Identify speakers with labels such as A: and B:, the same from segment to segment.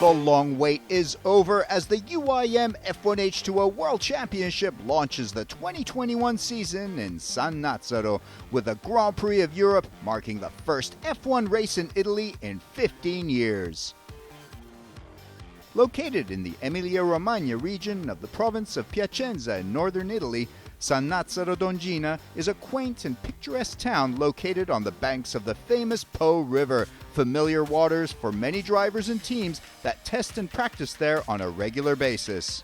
A: The long wait is over as the UIM F1H2O World Championship launches the 2021 season in San Nazzaro with a Grand Prix of Europe marking the first F1 race in Italy in 15 years. Located in the Emilia-Romagna region of the province of Piacenza in northern Italy, San Nazzaro d'Ongina is a quaint and picturesque town located on the banks of the famous Po River, familiar waters for many drivers and teams that test and practice there on a regular basis.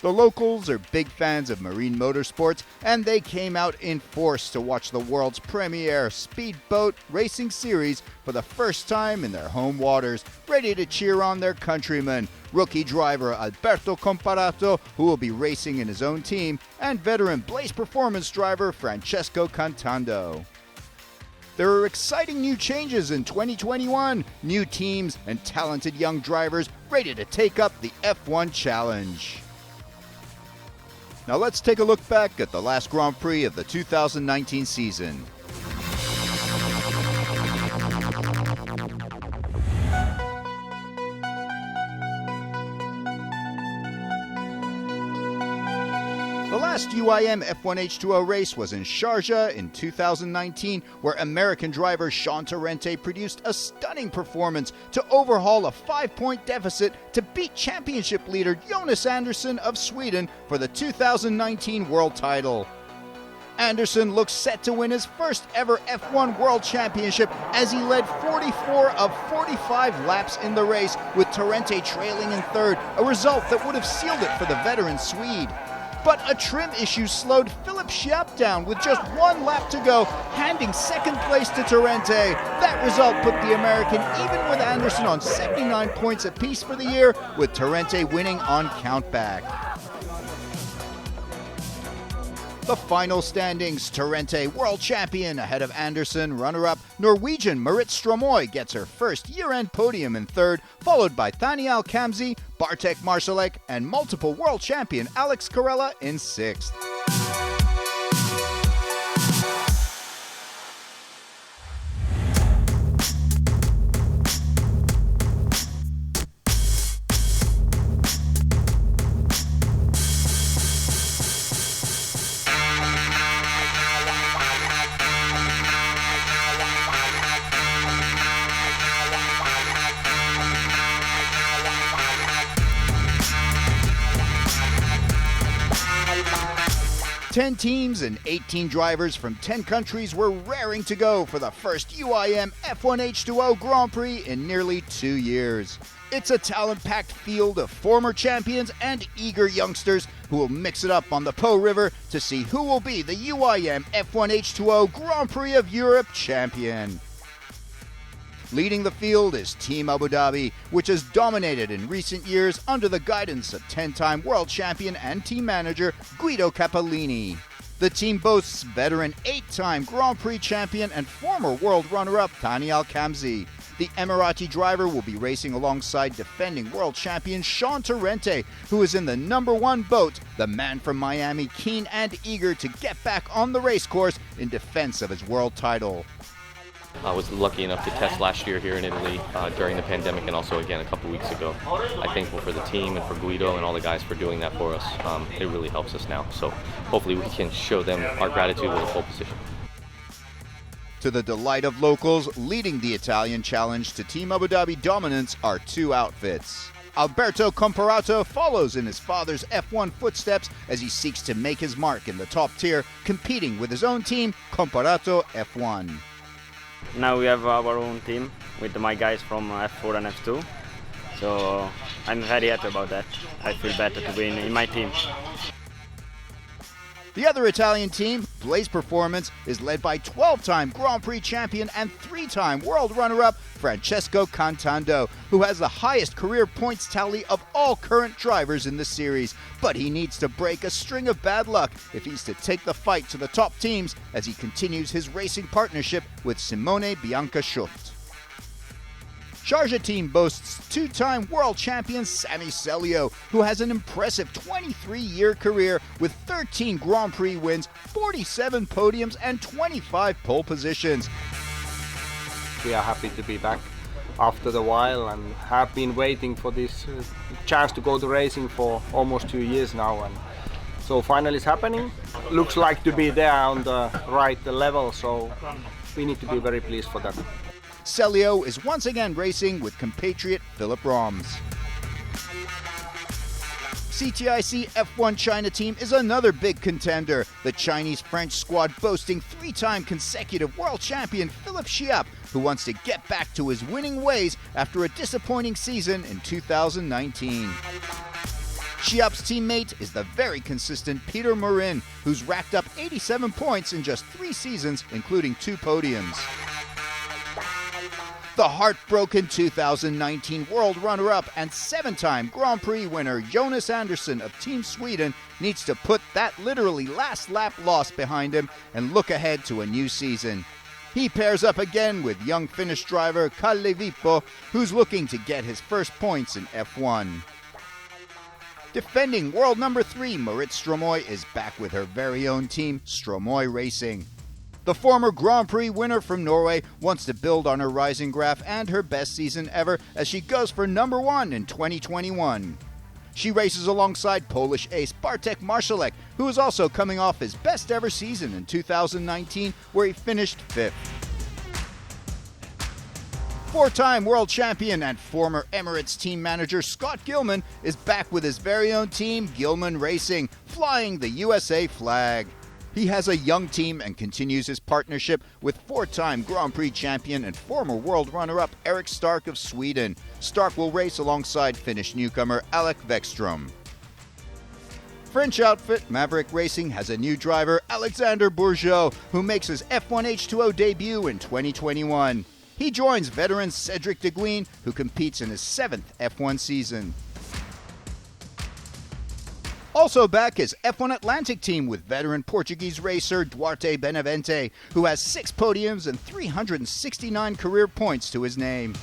A: The locals are big fans of marine motorsports, and they came out in force to watch the world's premier speedboat racing series for the first time in their home waters, ready to cheer on their countrymen, rookie driver Alberto Comparato, who will be racing in his own team, and veteran Blaze Performance driver Francesco Cantando. There are exciting new changes in 2021, new teams and talented young drivers ready to take up the F1 Challenge. Now let's take a look back at the last Grand Prix of the 2019 season. The last UIM F1H2O race was in Sharjah in 2019, where American driver Sean Torrente produced a stunning performance to overhaul a 5-point deficit to beat championship leader Jonas Andersson of Sweden for the 2019 world title. Andersson looks set to win his first ever F1 World Championship as he led 44 of 45 laps in the race, with Torrente trailing in third, a result that would have sealed it for the veteran Swede. But a trim issue slowed Philip Schiap down with just one lap to go, handing second place to Torrente. That result put the American even with Andersson on 79 points apiece for the year, with Torrente winning on countback. The final standings: Torrente world champion ahead of Andersson, runner-up Norwegian Marit Stromoy gets her first year-end podium in third, followed by Daniel Kamzi, Bartek Marsalek, and multiple world champion Alex Carella in sixth. Ten teams and 18 drivers from 10 countries were raring to go for the first UIM F1H2O Grand Prix in nearly 2 years. It's a talent-packed field of former champions and eager youngsters who will mix it up on the Po River to see who will be the UIM F1H2O Grand Prix of Europe champion. Leading the field is Team Abu Dhabi, which has dominated in recent years under the guidance of 10-time world champion and team manager Guido Capellini. The team boasts veteran 8-time Grand Prix champion and former world runner-up Daniel Kamzi. The Emirati driver will be racing alongside defending world champion Sean Torrente, who is in the number 1 boat, the man from Miami keen and eager to get back on the race course in defense of his world title.
B: I was lucky enough to test last year here in Italy during the pandemic, and also again a couple weeks ago. I'm thankful for the team and for Guido and all the guys for doing that for us. It really helps us now. So hopefully we can show them our gratitude with a pole position.
A: To the delight of locals, leading the Italian challenge to Team Abu Dhabi dominance are 2 outfits. Alberto Comparato follows in his father's F1 footsteps as he seeks to make his mark in the top tier, competing with his own team, Comparato F1.
C: Now we have our own team with my guys from F4 and F2, so I'm very happy about that. I feel better to be in my team.
A: The other Italian team, Blaze Performance, is led by 12-time Grand Prix champion and 3-time world runner-up Francesco Cantando, who has the highest career points tally of all current drivers in the series. But he needs to break a string of bad luck if he's to take the fight to the top teams as he continues his racing partnership with Simone Biancasciutt. Sharjah team boasts 2-time world champion Sammy Celio, who has an impressive 23-year career with 13 Grand Prix wins, 47 podiums, and 25 pole positions.
D: We are happy to be back after the while, and have been waiting for this chance to go to racing for almost 2 years now, and so finally it's happening. Looks like to be there on the right level, so we need to be very pleased for that.
A: Celio is once again racing with compatriot Philip Roms. CTIC F1 China team is another big contender. The Chinese-French squad boasting 3-time consecutive world champion Philippe Chiapp, who wants to get back to his winning ways after a disappointing season in 2019. Chiapp's teammate is the very consistent Peter Marin, who's racked up 87 points in just 3 seasons, including 2 podiums. The heartbroken 2019 world runner-up and 7-time Grand Prix winner Jonas Andersson of Team Sweden needs to put that literally last lap loss behind him and look ahead to a new season. He pairs up again with young Finnish driver Kalle Vippo, who's looking to get his first points in F1. Defending world number 3 Marit Stromoy is back with her very own team, Stromoy Racing. The former Grand Prix winner from Norway wants to build on her rising graph and her best season ever as she goes for number 1 in 2021. She races alongside Polish ace Bartek Marszalek, who is also coming off his best ever season in 2019, where he finished 5th. 4-time world champion and former Emirates team manager Scott Gilman is back with his very own team, Gilman Racing, flying the USA flag. He has a young team and continues his partnership with 4-time Grand Prix champion and former world runner-up Eric Stark of Sweden. Stark will race alongside Finnish newcomer Alec Vekstrom. French outfit Maverick Racing has a new driver, Alexander Bourgeot, who makes his F1H2O debut in 2021. He joins veteran Cedric Deguin, who competes in his 7th F1 season. Also back is F1 Atlantic team with veteran Portuguese racer Duarte Benavente, who has 6 podiums and 369 career points to his name.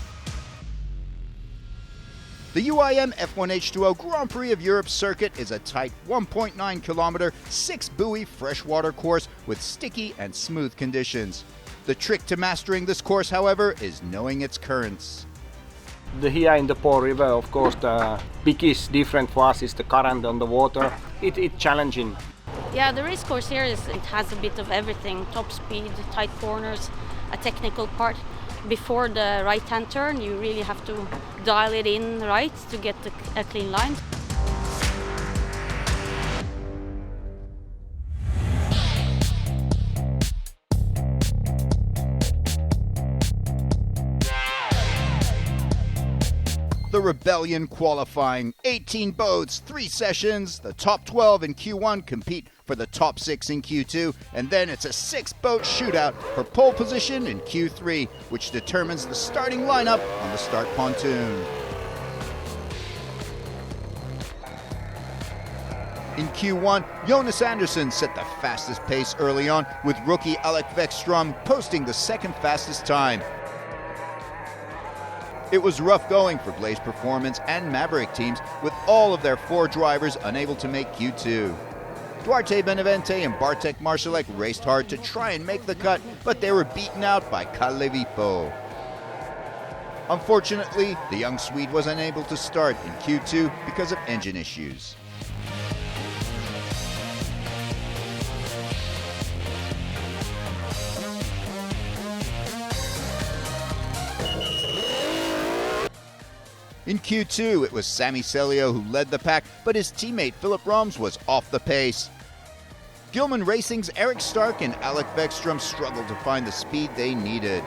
A: The UIM F1H2O Grand Prix of Europe circuit is a tight 1.9 kilometer, 6-buoy freshwater course with sticky and smooth conditions. The trick to mastering this course, however, is knowing its currents.
D: Here in the Po River, of course, the biggest difference for us is the current on the water. It's challenging.
E: Yeah, the race course here it has a bit of everything: top speed, tight corners, a technical part. Before the right-hand turn, you really have to dial it in right to get a clean line.
A: The Rebellion qualifying, 18 boats, 3 sessions. The top 12 in Q1 compete for the top 6 in Q2, and then it's a 6-boat shootout for pole position in Q3, which determines the starting lineup on the start pontoon. In Q1, Jonas Andersson set the fastest pace early on, with rookie Alec Vekstrom posting the 2nd fastest time. It was rough going for Blaze Performance and Maverick teams, with all of their 4 drivers unable to make Q2. Duarte Benavente and Bartek Marszalek raced hard to try and make the cut, but they were beaten out by Kalle Vippo. Unfortunately, the young Swede was unable to start in Q2 because of engine issues. In Q2, it was Sami Celio who led the pack, but his teammate Philip Roms was off the pace. Gilman Racing's Eric Stark and Alec Vekstrom struggled to find the speed they needed.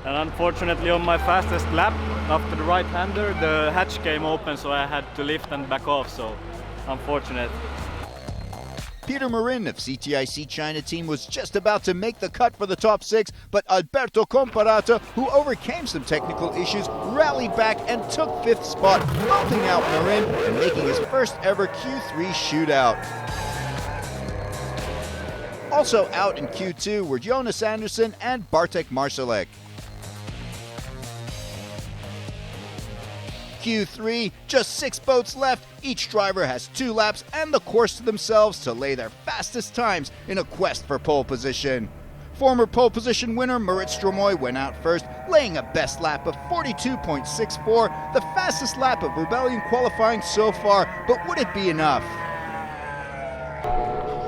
F: And unfortunately on my fastest lap, after the right-hander, the hatch came open, so I had to lift and back off, so unfortunate.
A: Peter Marin of CTIC China team was just about to make the cut for the top 6, but Alberto Comparato, who overcame some technical issues, rallied back and took 5th spot, bumping out Marin and making his first ever Q3 shootout. Also out in Q2 were Jonas Andersson and Bartek Marszalek. Q3, just 6 boats left. Each driver has 2 laps and the course to themselves to lay their fastest times in a quest for pole position. Former pole position winner Marit Stromoy went out first, laying a best lap of 42.64, the fastest lap of Rebellion qualifying so far, but would it be enough?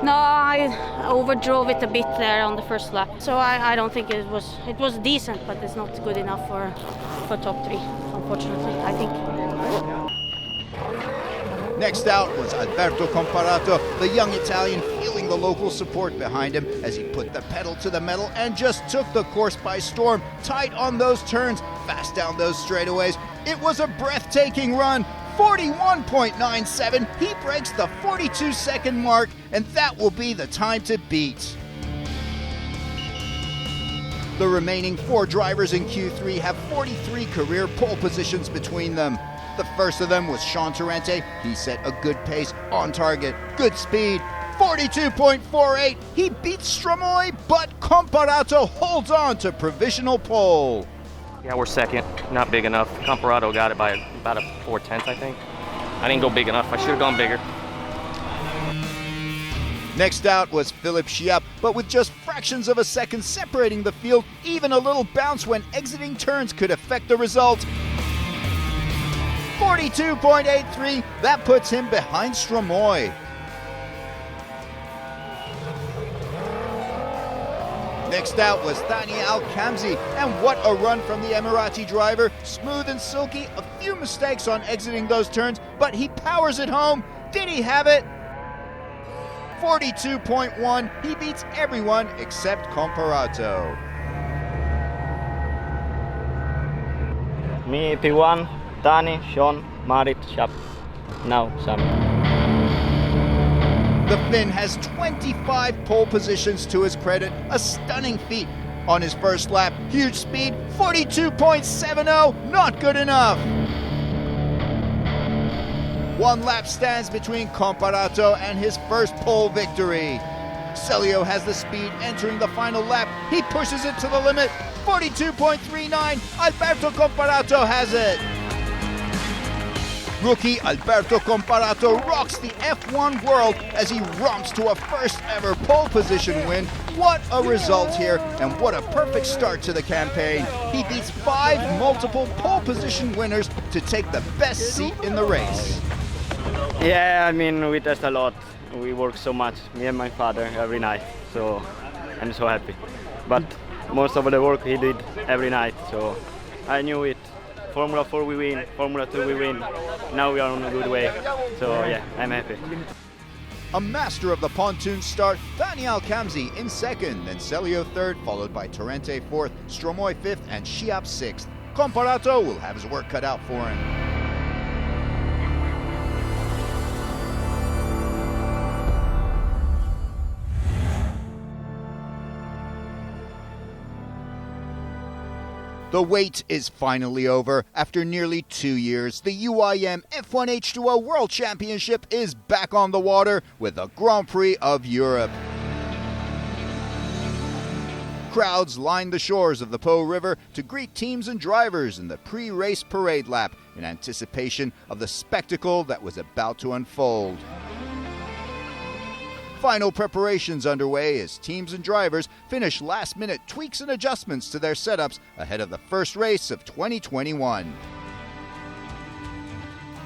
E: No, I overdrove it a bit there on the first lap, so I don't think it was decent, but it's not good enough for top three, unfortunately, I think.
A: Next out was Alberto Comparato, the young Italian, feeling the local support behind him as he put the pedal to the metal and just took the course by storm. Tight on those turns, fast down those straightaways. It was a breathtaking run. 41.97. He breaks the 42-second mark, and that will be the time to beat. The remaining 4 drivers in Q3 have 43 career pole positions between them. The first of them was Sean Torrente. He set a good pace, on target, good speed, 42.48. He beats Stromoy, but Comparato holds on to provisional pole.
B: Yeah, we're second, not big enough. Comparato got it by about a 4/10, I think. I didn't go big enough, I should have gone bigger.
A: Next out was Philippe Chiappe, but with just fractions of a second separating the field, even a little bounce when exiting turns could affect the result. 42.83, that puts him behind Stromoy. Next out was Thani Al-Khamzi, and what a run from the Emirati driver. Smooth and silky, a few mistakes on exiting those turns, but he powers it home. Did he have it? 42.1, he beats everyone except Comparato.
C: Me, P1, Tani, Sean, Marit, Shap. Now, Sami.
A: The Finn has 25 pole positions to his credit, a stunning feat. On his first lap, huge speed, 42.70, not good enough. 1 lap stands between Comparato and his first pole victory. Celio has the speed entering the final lap. He pushes it to the limit, 42.39, Alberto Comparato has it. Rookie Alberto Comparato rocks the F1 world as he romps to a first ever pole position win. What a result here, and what a perfect start to the campaign. He beats 5 multiple pole position winners to take the best seat in the race.
C: Yeah, I mean, we test a lot. We work so much, me and my father, every night. So I'm so happy. But most of the work he did every night, so I knew it. Formula 4 we win, Formula 2 we win. Now we are on a good way. So yeah, I'm happy.
A: A master of the pontoon start, Thani Al-Khamzi in second, then Celio third, followed by Torrente fourth, Stromoy fifth, and Chiappe sixth. Comparato will have his work cut out for him. The wait is finally over. After nearly 2 years, the UIM F1H2O World Championship is back on the water with the Grand Prix of Europe. Crowds lined the shores of the Po River to greet teams and drivers in the pre-race parade lap in anticipation of the spectacle that was about to unfold. Final preparations underway as teams and drivers finish last-minute tweaks and adjustments to their setups ahead of the first race of 2021.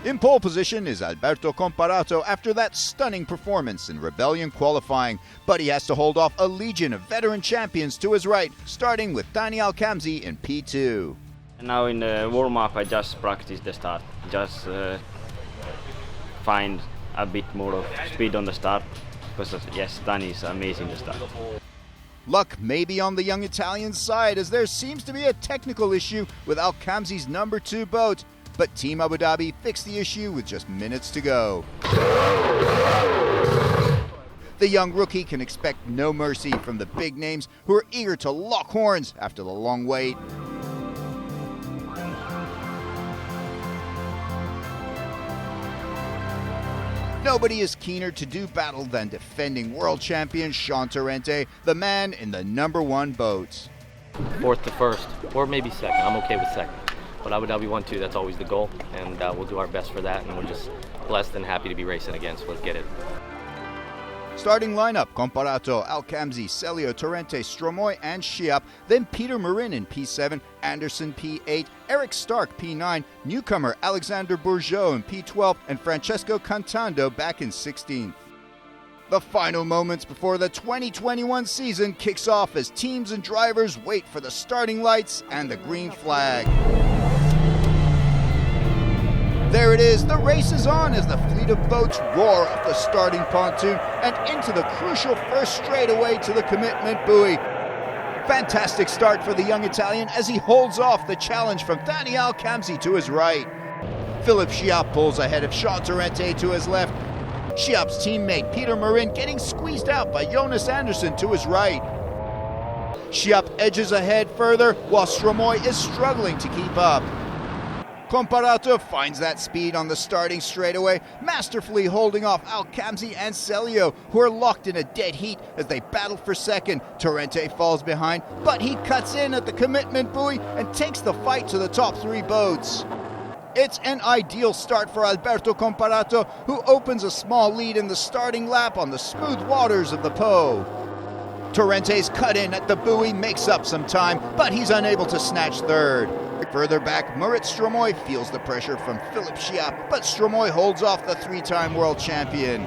A: In pole position is Alberto Comparato after that stunning performance in Rebellion qualifying, but he has to hold off a legion of veteran champions to his right, starting with Thani Al-Khamzi in P2.
C: Now in the warm-up I just practice the start, just find a bit more of speed on the start. Because yes, Tani is amazing to start.
A: Luck may be on the young Italian's side as there seems to be a technical issue with Al-Khamzi's number 2 boat, but Team Abu Dhabi fixed the issue with just minutes to go. The young rookie can expect no mercy from the big names who are eager to lock horns after the long wait. Nobody is keener to do battle than defending world champion Sean Torrente, the man in the number 1 boat.
B: 4th to 1st, or maybe 2nd. I'm okay with 2nd. But Abu Dhabi 1-2, that's always the goal, and we'll do our best for that, and we're just blessed and happy to be racing again, so let's get it.
A: Starting lineup: Comparato, Alcamzi, Celio, Torrente, Stromoy, and Schiap. Then Peter Marin in P7, Anderson P8, Eric Stark P9, newcomer Alexander Bourgeot in P12, and Francesco Cantando back in 16th. The final moments before the 2021 season kicks off as teams and drivers wait for the starting lights and the green flag. There it is, the race is on as the fleet of boats roar up the starting pontoon and into the crucial first straightaway to the commitment buoy. Fantastic start for the young Italian as he holds off the challenge from Daniel Alcamzi to his right. Philippe Schiap pulls ahead of Sean Torrente to his left. Schiap's teammate Peter Marin getting squeezed out by Jonas Andersson to his right. Schiap edges ahead further while Stromoy is struggling to keep up. Comparato finds that speed on the starting straightaway, masterfully holding off Alcamzi and Celio, who are locked in a dead heat as they battle for second. Torrente falls behind, but he cuts in at the commitment buoy and takes the fight to the top three boats. It's an ideal start for Alberto Comparato, who opens a small lead in the starting lap on the smooth waters of the Po. Torrente's cut in at the buoy makes up some time, but he's unable to snatch third. Further back, Moritz Stromoy feels the pressure from Philippe Schiap, but Stromoy holds off the three-time world champion.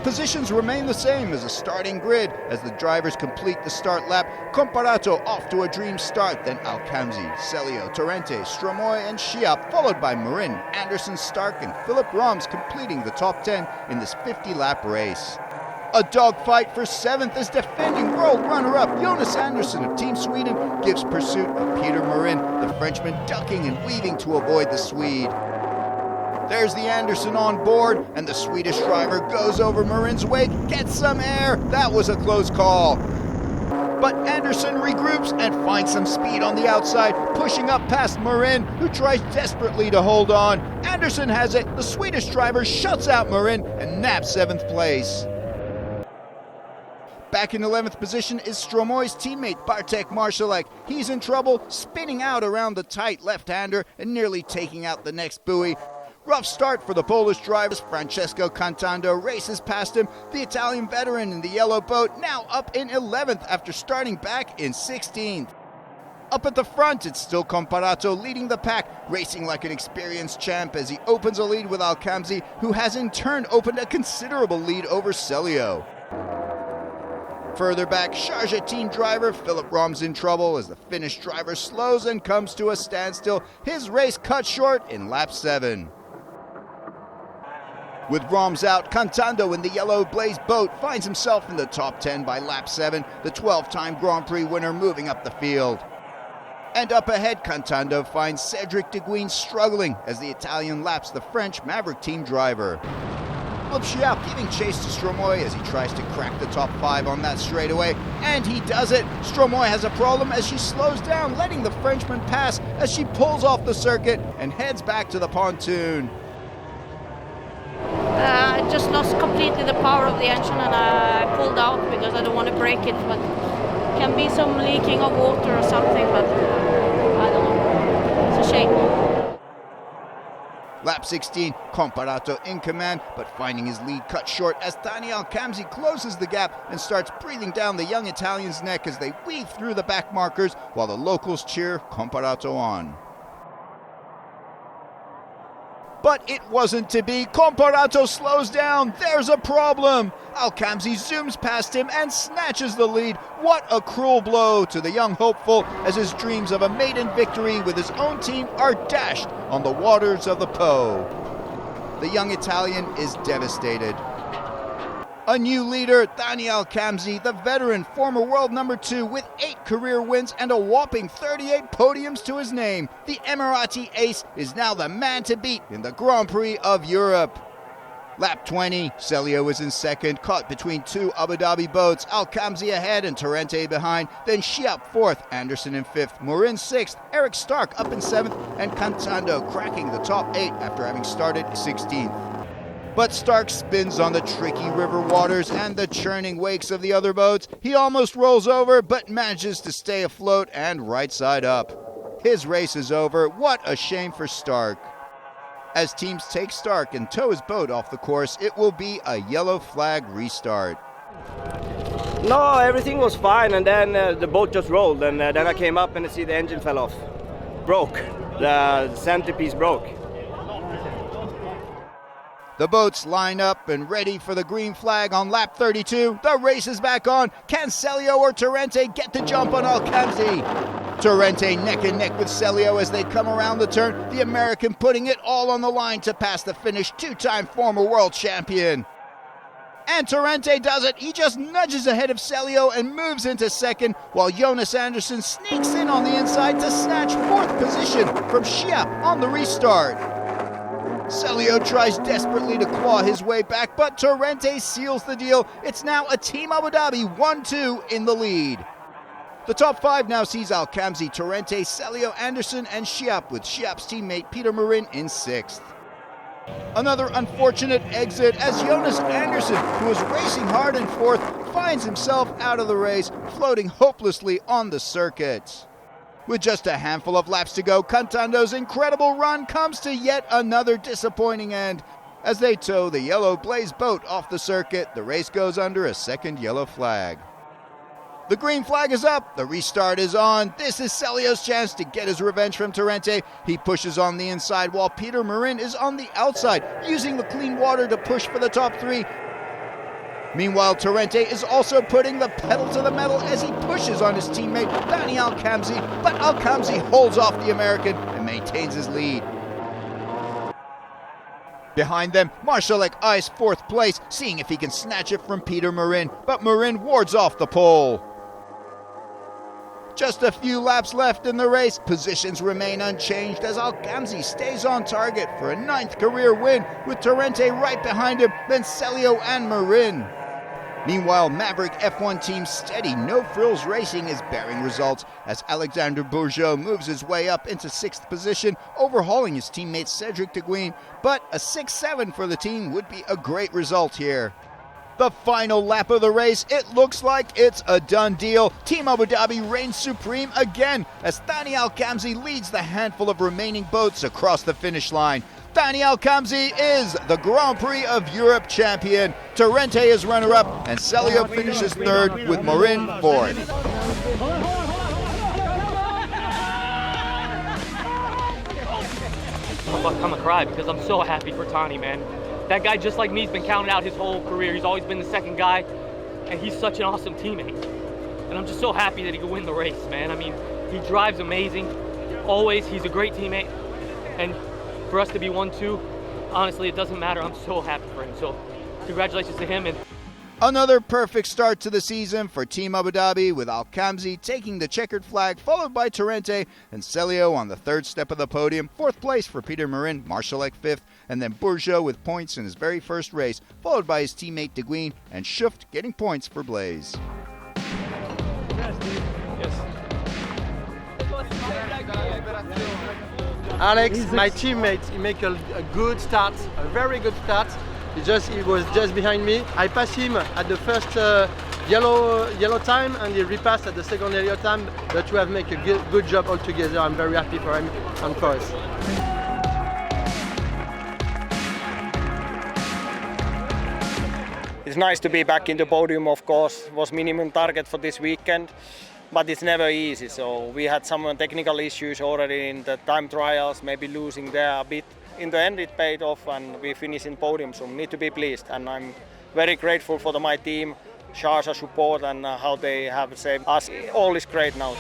A: Positions remain the same as the starting grid as the drivers complete the start lap. Comparato off to a dream start, then Alcamzi, Celio, Torrente, Stromoy, and Schiap, followed by Marin, Anderson, Stark, and Philip Roms completing the top 10 in this 50-lap race. A dogfight for 7th as defending world runner-up Jonas Andersson of Team Sweden gives pursuit of Peter Marin, the Frenchman ducking and weaving to avoid the Swede. There's the Andersson on board, and the Swedish driver goes over Marin's wake, gets some air. That was a close call. But Andersson regroups and finds some speed on the outside, pushing up past Marin, who tries desperately to hold on. Andersson has it. The Swedish driver shuts out Marin and naps 7th place. Back in 11th position is Stromoy's teammate Bartek Marszalek. He's in trouble, spinning out around the tight left-hander and nearly taking out the next buoy. Rough start for the Polish drivers. Francesco Cantando races past him. The Italian veteran in the yellow boat now up in 11th after starting back in 16th. Up at the front, it's still Comparato leading the pack, racing like an experienced champ as he opens a lead with Alcamzi, who has in turn opened a considerable lead over Celio. Further back, Sharjah team driver Philip Roms in trouble as the Finnish driver slows and comes to a standstill. His race cut short in lap 7. With Roms out, Cantando in the yellow blaze boat finds himself in the top 10 by lap 7, the 12-time Grand Prix winner moving up the field. And up ahead, Cantando finds Cedric Deguin struggling as the Italian laps the French Maverick team driver. Philippe Schiap giving chase to Stromoy as he tries to crack the top 5 on that straightaway, and he does it. Stromoy has a problem as she slows down, letting the Frenchman pass as she pulls off the circuit and heads back to the pontoon.
E: I just lost completely the power of the engine and I pulled out because I don't want to break it, but can be some leaking of water or something, but I don't know. It's a shame.
A: Lap 16, Comparato in command, but finding his lead cut short as Daniel Alcamzi closes the gap and starts breathing down the young Italian's neck as they weave through the back markers while the locals cheer Comparato on. But it wasn't to be. Comparato slows down. There's a problem. Alcamzi zooms past him and snatches the lead. What a cruel blow to the young hopeful as his dreams of a maiden victory with his own team are dashed on the waters of the Po. The young Italian is devastated. A new leader, Daniel Alcamzi, the veteran, former world number 2 with 8 career wins and a whopping 38 podiums to his name. The Emirati ace is now the man to beat in the Grand Prix of Europe. Lap 20, Celio is in second, caught between 2 Abu Dhabi boats. Alcamzi ahead and Torrente behind. Then Schiap 4th, Andersson in 5th, Marin 6th, Eric Stark up in 7th, and Cantando cracking the top 8 after having started 16th. But Stark spins on the tricky river waters and the churning wakes of the other boats. He almost rolls over, but manages to stay afloat and right side up. His race is over. What a shame for Stark. As teams take Stark and tow his boat off the course, it will be a yellow flag restart.
C: No, everything was fine, and then the boat just rolled, and then I came up and I see the engine fell off. Broke. The centerpiece broke.
A: The boats line up and ready for the green flag on lap 32. The race is back on. Can Celio or Torrente get the jump on Alcamzi? Torrente neck and neck with Celio as they come around the turn. The American putting it all on the line to pass the finish. Two-time former world champion. And Torrente does it. He just nudges ahead of Celio and moves into second, while Jonas Andersson sneaks in on the inside to snatch fourth position from Schiap on the restart. Celio tries desperately to claw his way back, but Torrente seals the deal. It's now a Team Abu Dhabi 1-2 in the lead. The top five now sees Alcamzi, Torrente, Celio, Andersson, and Schiap, with Schiap's teammate Peter Marin in sixth. Another unfortunate exit as Jonas Andersson, who was racing hard in fourth, finds himself out of the race, floating hopelessly on the circuit. With just a handful of laps to go, Cantando's incredible run comes to yet another disappointing end. As they tow the yellow Blaze boat off the circuit, the race goes under a second yellow flag. The green flag is up, the restart is on. This is Celio's chance to get his revenge from Torrente. He pushes on the inside while Peter Marin is on the outside, using the clean water to push for the top three. Meanwhile, Torrente is also putting the pedal to the metal as he pushes on his teammate Dani Alcamzi, but Alcamzi holds off the American and maintains his lead. Behind them, Marszalek eyes fourth place, seeing if he can snatch it from Peter Marin, but Marin wards off the pole. Just a few laps left in the race. Positions remain unchanged as Alcamzi stays on target for a 9th career win, with Torrente right behind him, then Celio and Marin. Meanwhile, Maverick F1 Team's steady, no-frills racing is bearing results as Alexander Bourgeot moves his way up into 6th position, overhauling his teammate Cedric Deguine, but a 6-7 for the team would be a great result here. The final lap of the race, it looks like it's a done deal. Team Abu Dhabi reigns supreme again as Dani Alcamzi leads the handful of remaining boats across the finish line. Dani Alcamzi is the Grand Prix of Europe champion. Torrente is runner-up, and Celio finishes third with Marin fourth.
B: I'm gonna cry because I'm so happy for Tani, man. That guy, just like me, has been counted out his whole career. He's always been the second guy, and he's such an awesome teammate. And I'm just so happy that he could win the race, man. I mean, he drives amazing. Always, he's a great teammate. And for us to be 1-2, honestly, it doesn't matter. I'm so happy for him. So congratulations to him. And
A: another perfect start to the season for Team Abu Dhabi, with Alcamzi taking the checkered flag, followed by Torrente and Celio on the third step of the podium. Fourth place for Peter Marin, Marszalek fifth, and then Bourgeot with points in his very first race, followed by his teammate Deguine, and Schuft getting points for Blaze.
G: Alex, my teammate, he make a good start, a very good start. He was just behind me. I passed him at the first yellow time, and he repassed at the second yellow time. But we have made a good job all together. I'm very happy for him and for us.
D: It's nice to be back in the podium, of course. It was minimum target for this weekend, but it's never easy. So we had some technical issues already in the time trials, maybe losing there a bit. In the end, it paid off, and we finished in podium, so need to be pleased. And I'm very grateful for my team, Sharjah support, and how they have saved us. All is great now.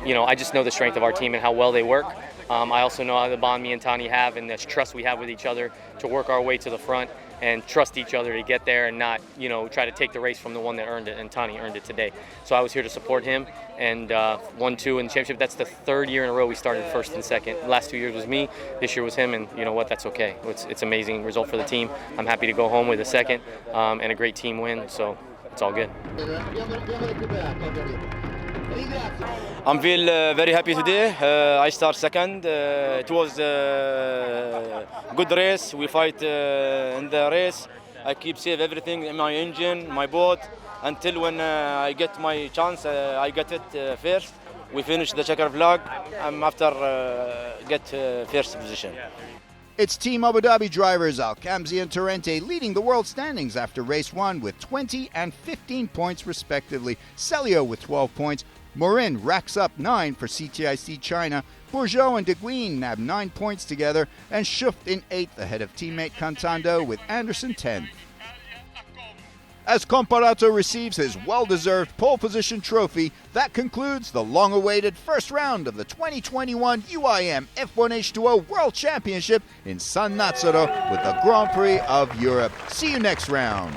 B: you know, I just know the strength of our team and how well they work. I also know how the bond me and Tani have and the trust we have with each other to work our way to the front and trust each other to get there and not, you know, try to take the race from the one that earned it, and Tani earned it today. So I was here to support him, and 1-2 in the championship. That's the third year in a row we started first and second. The last 2 years was me, this year was him, and you know what, that's okay. It's an amazing result for the team. I'm happy to go home with a second and a great team win, so it's all good.
H: I feel very happy today. I start second. It was a good race. We fight in the race. I keep save everything in my engine, my boat, until when I get my chance, I get it first. We finish the checker flag. I'm after get first position.
A: It's Team Abu Dhabi drivers Al-Kamzi and Torrente leading the world standings after race 1 with 20 and 15 points respectively. Celio with 12 points. Morin racks up 9 for CTIC China. Bourgeot and De Guin nab 9 points together, and Schuft in 8th ahead of teammate Cantando with Anderson 10th. As Comparato receives his well-deserved pole position trophy, that concludes the long-awaited first round of the 2021 UIM F1H2O World Championship in San Nazzaro with the Grand Prix of Europe. See you next round.